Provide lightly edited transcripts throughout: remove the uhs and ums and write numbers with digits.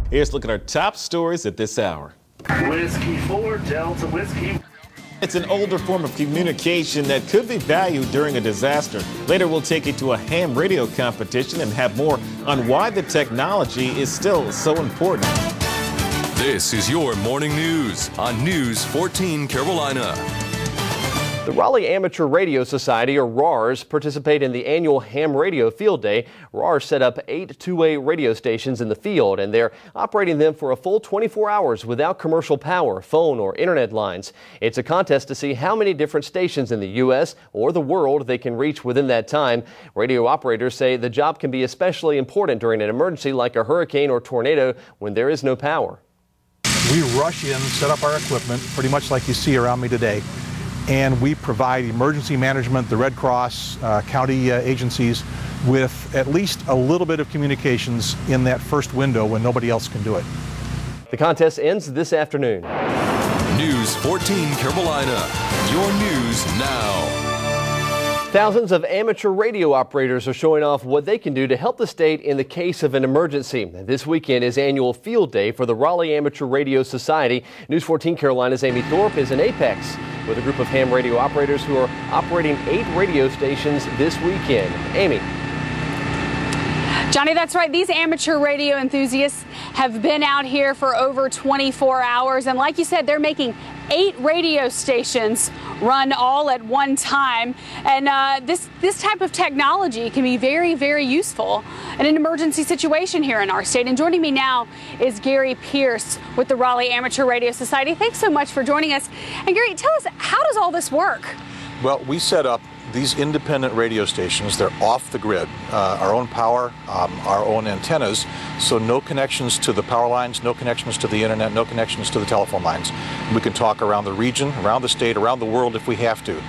Here's a look at our top stories at this hour. Whiskey 4, Delta Whiskey. It's an older form of communication that could be valued during a disaster. Later, we'll take you to a ham radio competition and have more on why the technology is still so important. This is your morning news on News 14 Carolina. The Raleigh Amateur Radio Society, or RARS, participate in the annual Ham Radio Field Day. RARS set up 8 two-way radio stations in the field, and they're operating them for a full 24 hours without commercial power, phone, or internet lines. It's a contest to see how many different stations in the U.S. or the world they can reach within that time. Radio operators say the job can be especially important during an emergency like a hurricane or tornado when there is no power. We rush in, set up our equipment, pretty much like you see around me today. And we provide emergency management, the Red Cross, county agencies with at least a little bit of communications in that first window when nobody else can do it. The contest ends this afternoon. News 14 Carolina, your news now. Thousands of amateur radio operators are showing off what they can do to help the state in the case of an emergency. This weekend is annual field day for the Raleigh Amateur Radio Society. News 14 Carolina's Amy Thorpe is in Apex with a group of ham radio operators who are operating 8 radio stations this weekend. Amy. Johnny, that's right. These amateur radio enthusiasts have been out here for over 24 hours. And like you said, they're making 8 radio stations run all at one time. And this type of technology can be very, very useful in an emergency situation here in our state. And joining me now is Gary Pierce with the Raleigh Amateur Radio Society. Thanks so much for joining us. And Gary, tell us, how does all this work? Well, we set up these independent radio stations. They're off the grid, our own power, our own antennas, so no connections to the power lines, no connections to the internet, no connections to the telephone lines. We can talk around the region, around the state, around the world if we have to.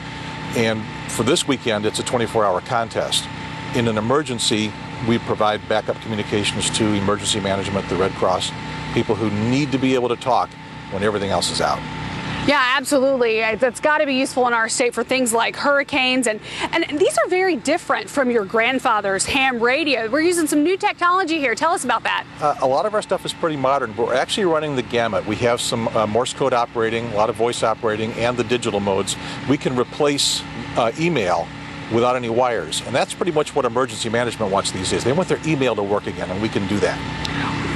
And for this weekend, it's a 24-hour contest. In an emergency, we provide backup communications to emergency management, the Red Cross, people who need to be able to talk when everything else is out. Yeah, absolutely. That's got to be useful in our state for things like hurricanes. And these are very different from your grandfather's ham radio. We're using some new technology here. Tell us about that. A lot of our stuff is pretty modern, but we're actually running the gamut. We have some Morse code operating, a lot of voice operating, and the digital modes. We can replace email without any wires. And that's pretty much what emergency management wants these days. They want their email to work again, and we can do that.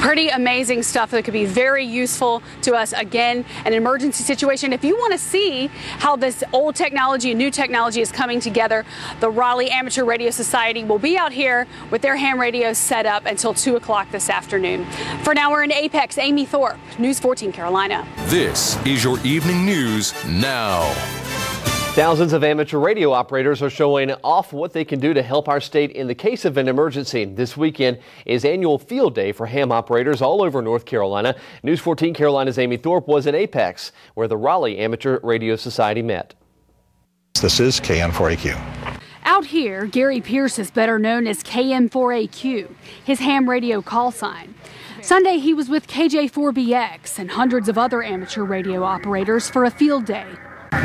Pretty amazing stuff that could be very useful to us, again, an emergency situation. If you want to see how this old technology and new technology is coming together, the Raleigh Amateur Radio Society will be out here with their ham radios set up until 2 o'clock this afternoon. For now, we're in Apex. Amy Thorpe, News 14 Carolina. This is your evening news now. Thousands of amateur radio operators are showing off what they can do to help our state in the case of an emergency. This weekend is annual field day for ham operators all over North Carolina. News 14 Carolina's Amy Thorpe was in Apex, where the Raleigh Amateur Radio Society met. This is KN4AQ. Out here, Gary Pierce is better known as KM4AQ, his ham radio call sign. Sunday, he was with KJ4BX and hundreds of other amateur radio operators for a field day.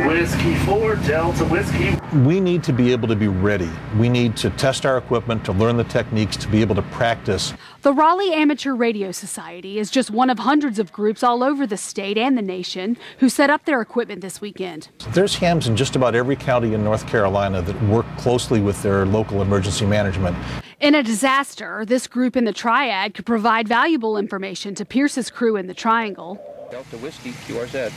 Whiskey 4, Delta Whiskey. We need to be able to be ready. We need to test our equipment, to learn the techniques, to be able to practice. The Raleigh Amateur Radio Society is just one of hundreds of groups all over the state and the nation who set up their equipment this weekend. There's hams in just about every county in North Carolina that work closely with their local emergency management. In a disaster, this group in the Triad could provide valuable information to Pierce's crew in the Triangle. Delta Whiskey, QRZ.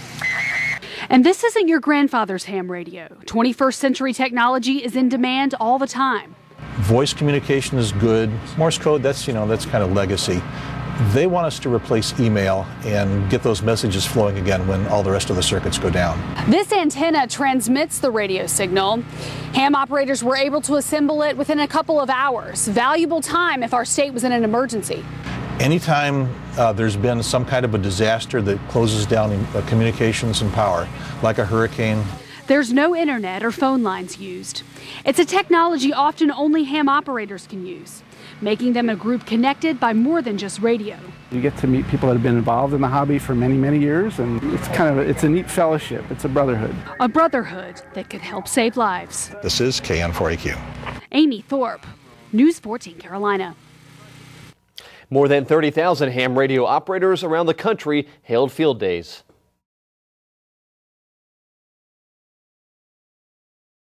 And this isn't your grandfather's ham radio. 21st century technology is in demand all the time. Voice communication is good. Morse code, that's kind of legacy. They want us to replace email and get those messages flowing again when all the rest of the circuits go down. This antenna transmits the radio signal. Ham operators were able to assemble it within a couple of hours. Valuable time if our state was in an emergency. Anytime there's been some kind of a disaster that closes down communications and power, like a hurricane. There's no internet or phone lines used. It's a technology often only ham operators can use, making them a group connected by more than just radio. You get to meet people that have been involved in the hobby for many, many years, and it's a neat fellowship. It's a brotherhood. A brotherhood that could help save lives. This is KN4AQ. Amy Thorpe, News 14 Carolina. More than 30,000 ham radio operators around the country held field days.